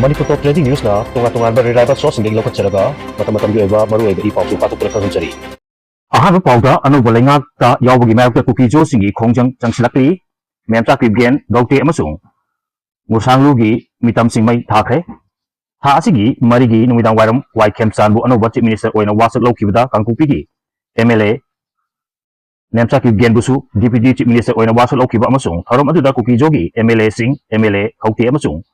Manipur Top Trending News na tunga-tungan ba reliable source ng lokat saraga matamatang yoy ba maruay ga ipaw patok na kasunchari. Ahaba pauda Anouba Leingaki yawbagi mayakta kukijo singi khongjang changsilakli memcha kribgen gaute amasung ngusanglugi mitam singmai thakre tha asigi marigi numidang wairam wai khemchanbu Anouba Chief Minister oina wasak laukibada kangkupigi MLA memcha kribgen busu Deputy Chief Minister oina wasak laukiba amasung tharom aduda kukijogi MLA sing MLA gaute amasung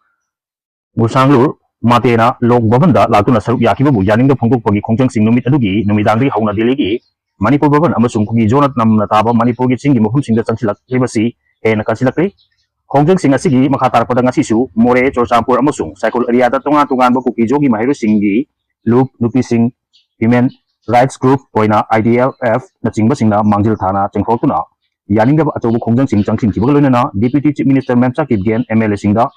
ngusanglu matena lok bhavanda latuna saruk yakibabu yaningda phongdokpagi khongjang sing numit adugi numidangri hauna diligi Manipur Bhavan amasung kuki zonat namna taba Manipur gi singi mafum singda changsilak ribasi hena kansilakri khongjang sing asigi makhatar pada ngasisu more chorchampur amasung cycle area da tunga ba kuki jogi mahiru singi loop nupi sing women rights group oina IDLF na chingba singna mangjil thana chengkhotuna yaningda achobu khongjang sing changsin kibagaloina Deputy Chief Minister memcha kibgen MLA singda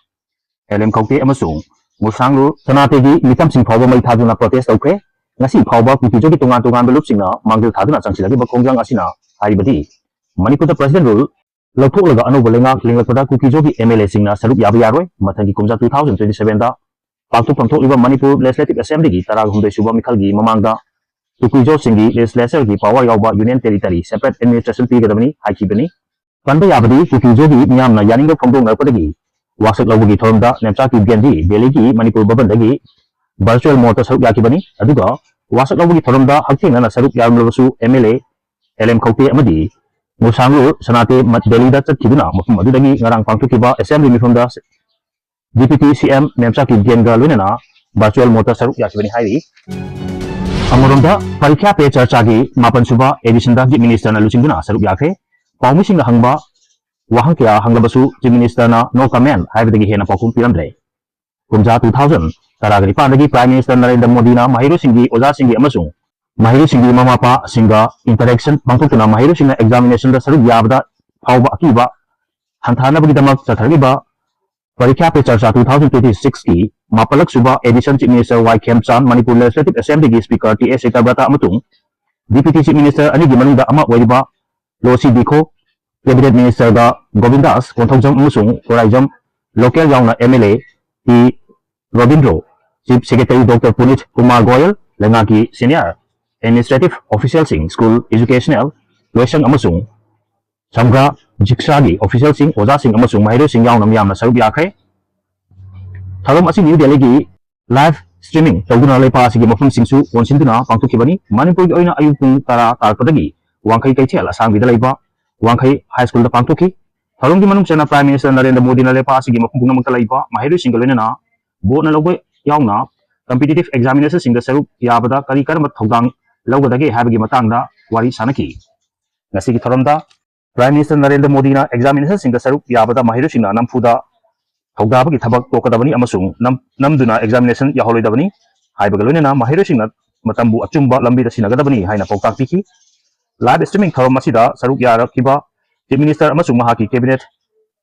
LM khauti amasung musanglu sanategi mitam sing phawba mai thaduna protest aukre ngasi phawba kukijogi tungan belup singna manggil thaduna changsilagi ba khongjang asina haibadi Manipur da president rule lathok laga Anouba Leingaki linglakpada kukijogi MLA singna sarup yaba yaroi mathangi kumja 2027 da paktuk pangthokliba Manipur Legislative Assembly gi taragumdai suba mikhalgi mamangda kukijo singi legislature gi power yawba union territory separate administration pigadabani haikibani kanba yabadi kukijogi miyamna yaningda phongdong narpadagi wasak lawagi thoromda nemcha kibgenji beligi Manipur Bhavan dagi virtual mode sarup yakibani aduga wasak lawagi thoromda hakthengna sarup yarumlabasu MLA LM khauti amadi musanglu sanate mat delhi da chatkiduna mafum adudagi ngarang pangthukiba assembly mifumda deputy CM nemcha kibgenga loinana virtual mode sarup yakibani hairi amoromda parikya pe charcha gi mapan suba edition da minister na luchingduna sarup yakhe paumi singna hangba wahang kya hanglabasu chief minister na no comment haibadagi hena pakum piramdre kumja 2000 taragri pandagi prime minister Narendra Modi na mahiru singi oja singi amasung mahiru singi mamapa singa interaction pangtokna mahiru singa examination da saruk yabda phawba akiba hanthana bagidamak chathargiba parikya pe charcha 2026 ki mapalak suba edition chief minister Y Khemchan Manipur Legislative Assembly gi speaker TS Setabata amatung deputy chief minister anigi manungda ama oiriba losi dikho cabinet minister ga Govindas konthokjam amasung koraijam local yauna MLA T Robindro Chief Secretary Dr. Punit Kumar Goyal Leingaki Senior Administrative Official Sing School Educational Loisang amasung Samgra Jiksagi Official Sing Oja Sing amasung mahiru sing yauna miyamna sarup yakhe tharom asi New Delhi gi live streaming tawduna lepa asigi mafum singsu wonsinduna pangthokibani Manipur gi oina ayupung tara tarpadagi wangkai kaichel asang bida leiba wangkai high school da pangthoki tharom gi manung chana Prime Minister Narendra Modi na lepa asigi mafum namangta leiba mahiru sing loinana bo na logo yauna competitive examination singa sarup yabada kari karma thogdang lawgadagi habagi matangda wari sanaki ngasi gi tharamda Prime Minister Narendra Modi na examination singa sarup yabada mahiru singna namfuda thogdabagi thabak tokadabani amasung namduna examination yaholoidabani haibaga loinana mahiru singna matambu achumba lambi da sinagadabani haina pautak piki live streaming tharom masida sarup yarakiba Chief Minister amasung mahaki cabinet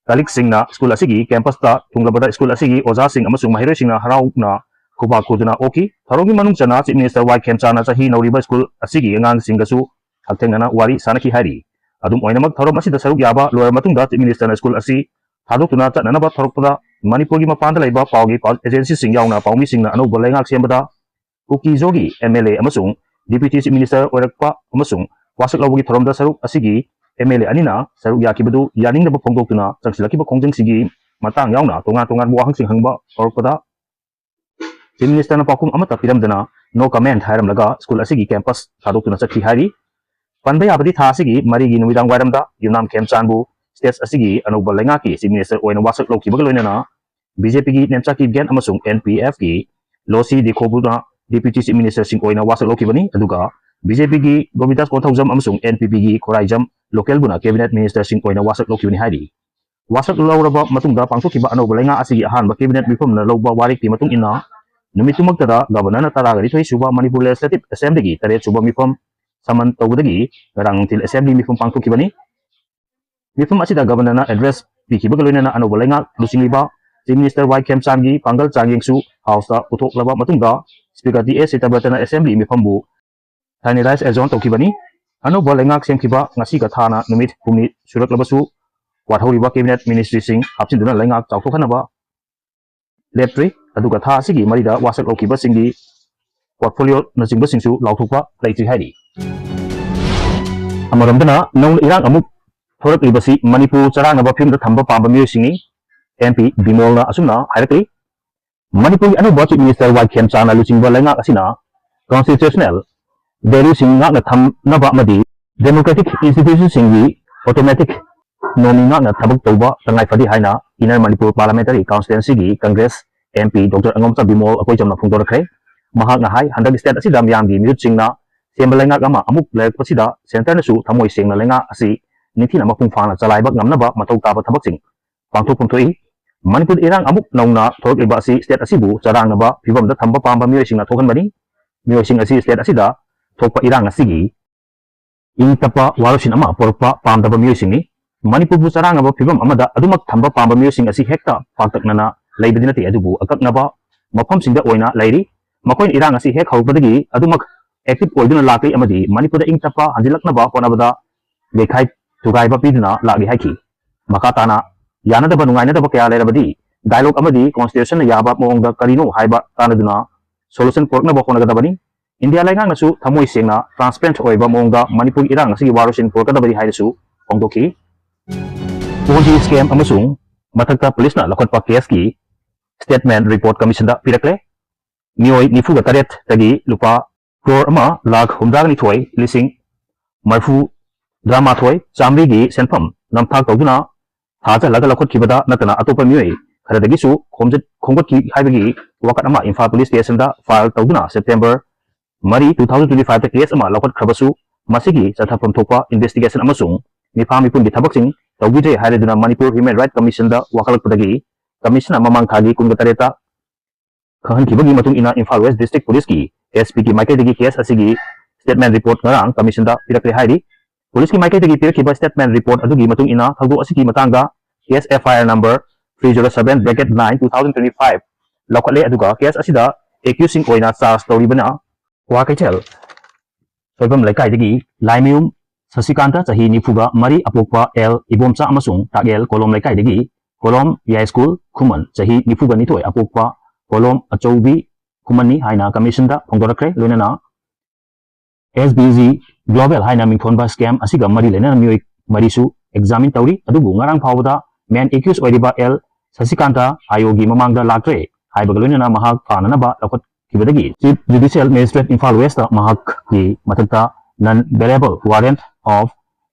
Kalik singna school asigi campus ta tunglabada school asigi oja sing amasung mahiru singna harauna kuba kuduna oki tharogi manung chana Chief Minister Y Khemchana chahi nauriba school asigi angang singasu hakthengana wari sanaki hari adum oinamak tharom asida saruk yaba loyar matungda Chief Minister na school asi thadokuna chatnanaba thorokpada Manipur gi mapanda laiba pawgi agency sing yauna pawmi singna Anouba Leingaki sembada kuki jogi MLA amasung Deputy Chief Minister oirakpa amasung wasak lawagi thoromda saruk asigi MLA anina saruk yakibadu yaningda ba phongdokuna changsilaki ba khongjang sigi matang yauna tunga wahang sing hangba orpada Chief Minister na pakum amata piramdana no comment hairam laga school asigi campus thadokuna chakhi hari panba yabadi tha asigi marigi numidang wairamda yunam Khemchanbu stage asigi Anouba Leingaki Chief Minister oina wasak lokiba loinana BJP gi nemcha kibgen amasung NPF gi losi dikhobuna Deputy Chief Minister sing oina wasak lokibani aduga BJP gi Govindas konthokjam amasung NPP gi koraijam local buna cabinet minister sing oina wasak lokibani hari wasak lawraba matungda pangthokiba Anouba Leingaki asigi ahanba cabinet mifumna lawba warik ti matung ina numitumagtada governor na taragari thoi suba Manipur Legislative Assembly gi tare suba mifum saman tawdagi rangtil assembly mifum pangthokibani mifum asida governor na address pikiba loinana Anouba Leingaki lusingliba Chief Minister Y Khemchan gi pangal changyengsu house ta uthoklaba matungda speaker TS Setabata na assembly mifambu sanitize azon tokibani Anouba Leingaki semkiba ngasi ka thana numit pumni suraklabasu wathoriba cabinet ministry sing hapsinduna Leingaki chawthokhanaba leptri aduga tha asigi marida wasak lokiba singi portfolio na jingba singsu lauthokpa leitri hairi amaramdana nong irang amuk thorak libasi Manipur charang aba phim da thamba pamba mi singi MP Bimol na asumna hairakli Manipur Anouba Chief Minister Wai Khem Chana Luchingba Leingak asina constitutional value singa na tham naba madi democratic institution singi automatic nominga na thabak toba tangai fadi haina Inner Manipur Parliamentary Constituency gi Congress MP Dr. Angomcha Bimol akoi jamna phungdorakre mahak na hai handak state asida myam gi miyut singna sembal leingak ama amuk lek pasida center na su thamoi sengna lenga asi nithina mapung phana chalaibak ngamnaba matou taba thabak sing pangthok pungthoi Manipur Erang amuk nauna thorok iba asi state asibu charang naba phibam da thamba pamba miyoi singna thokan bani miyoi sing asi state asida thokpa Erang asigi ing tapa warosin ama porpa pamdaba miyoi singni Manipur bu charang aba phibam amada adumak thamba pamba miyoi sing asi hekta paktaknana leibadina te adubu akaknaba mafam singda oina lairi makoin Erang asi hek hawbadagi adumak active oiduna lakli amadi Manipur ing tapa hanjilaknaba konabada lekhai tugaiba piduna lagi haiki makatana yana da banungai na da kaya lerabadi dialogue amadi constitution na yaba moongda karino haiba tanaduna solution pork na bokona gadabani India laingang nasu thamoi sengna transparent oiba moongda Manipur Erang asigi warosin pork kadabadi haidasu ongdoki Ponzi scam amasung mathakta police na lakotpa case ki statement report commission da pirakle mioi nifuga taret tagi lupa crore ama lakh humdagni thoi lising marfu drama thoi chamri gi senpham namthak tawduna thaja laga lakhot kibada natana atopa mioi kharadagi su khomgot ki haibagi wakat ama Imphal police station da file tawduna September Mari 2025 ta case ama lakhot khabasu masigi chathapam thokpa investigation amasung mifami pun gi thabaksing tawgije haireduna Manipur Human Rights Commission da wakalakpadagi commission mamang thagi kungatareta khahan kibagi matung ina Imphal West District Police ki SP ki maike dagi case asigi statement report ngarang commission da pirakle hairi Police ki maike dagi pirakhiba statement report adugi matung ina thagdu asigi matangda case FIR number 307/9/2025 laukhatle aduga case asida accusing oina charge tawribana wakaichel soibam laikai dagi laimium Sasikanta chahi nifuga mari apokpa L ibomcha amasung tagel kolom laikai dagi kolom ya school khuman chahi nifuga nitoi apokpa kolom achoubi khumani haina commission da phongdorakre loinana SBG global haina mingthonba scam asiga mari lena mioi marisu examine tawri adubu ngarang phawda main accused oiriba L Sasikanta ayogi mamangda lakre haibaga loinana mahak phananaba lakot kibadagi Chief Judicial Magistrate Imphal West mahak ki mathakta non bearable warrant of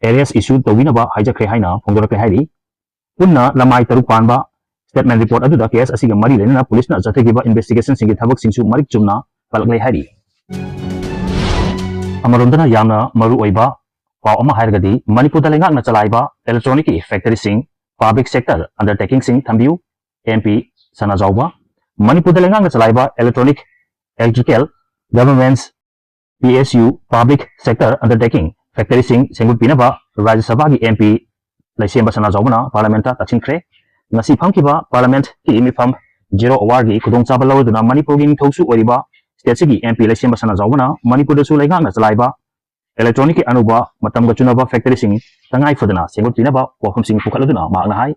arrest issued tawinaba haijakre haina phongdorakre hairi punna lamai taruk panba statement report aduda case asiga mari lena police na jathegiba investigation singi thabak singsu marik chumna palaklai hairi amarondana yamna maru oiba paw ama hairgadi Manipur da lengak na chalaiba electronic factory sing public sector undertaking sing thambiu MP Sana Jauba Manipur da lengak na chalaiba electronic electrical governments PSU public sector undertaking factory sing sengut pinaba Rajya Sabha gi MP Laisemba Sana Jaubana parliament ta tachinkre ngasi phangkiba parliament ki mifam 0 award gi khudong chaba lawduna Manipur gi thosu oriba state sigi MP Laisemba Sana Jaubana Manipur da su lengak na chalaiba electronic Anouba matam ga chunaba factory sing tangai fadana sengut pinaba wafum sing pukhaladuna magna hai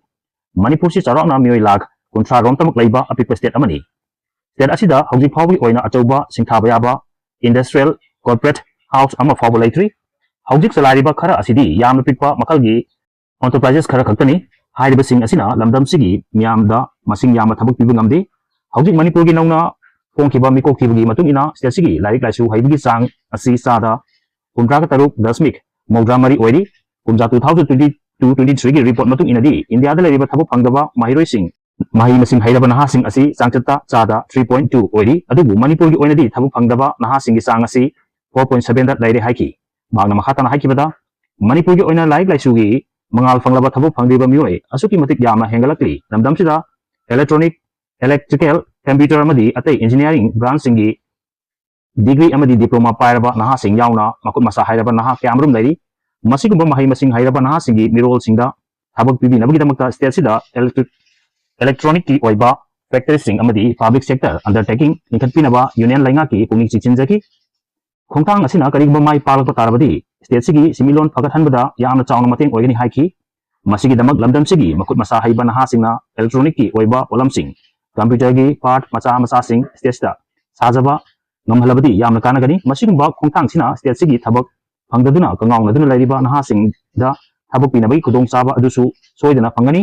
Manipur si charona mioi lakh kunthra rom tamak leiba apik state amani state asida hauji phawi oina achauba singthaba yaba industrial corporate house ama fawba leitri haujik salariba khara asidi yamna pikpa makalgi enterprises khara khaktani hairiba sing asina lamdam sigi miyamda masing yamna thabak pibu ngamdi haujik Manipur gi nauna pongkiba miko kibagi matung ina state sigi larik laisu haibigi sang asi sada 13.10 Mogra Mari oiri kumja 2022-23 gi report matung inadi India da leriba thabak phangdaba mahiroi sing mahi masing hairaba naha sing asi sangchata chada 3.2 oiri adubu Manipur gi oinadi thabak phangdaba naha sing gi sang asi 4.7 da lairi haiki magna makhatana haiki bada Manipur gi oina laik laisu gi mangal phanglaba thabak phangdiba mioi asuki matik yama hengalakli namdam sida electronic electrical computer amadi atai engineering branch singi degree amadi diploma pairaba naha sing yauna makut masa hairaba naha kyamrum lairi masigumba mahi masing hairaba naha singi mirol singda thabak pibi nabagi damakta state sida electronic ki oiba factory sing amadi public sector undertaking nikhatpinaba union laingaki pungning chichinjaki khongtang asina karigba mai palakpa tarabadi state sigi similon phagathanbada yamna chauna mateng oigani haiki masigi damak lamdam sigi makut masa haiba naha singna electronic ki oiba polam sing computer part macha sing stage ta sajaba ngamhalabadi yamna kanagani masingba khongthang sina stage gi thabak phangdaduna kangaung naduna lairiba naha sing da thabak pinabai khudong chaba adusu soidana phangani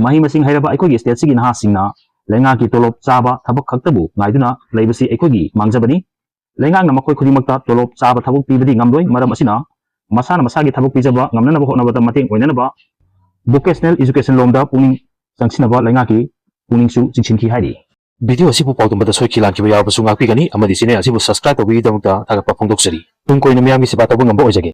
mahi masing hairaba aikoi stage gi naha singna lenga ki tolop chaba thabak khaktabu ngaiduna laibasi aikoi gi mangjabani lenga na makoi khudimakta tolop chaba thabak pibadi ngamloi maram asina masana masagi thabak pijaba ngamna na hotna bata mating oinana ba vocational education lomda puning sangsinaba lenga ki puning su chingchinki hairi video asibu paudumada soi khilan ki yaw basu ngakpi gani amadi channel asibu subscribe to bi damta thaga pa phongdok sari tung koina miyam gi siba tabu ngamba ojage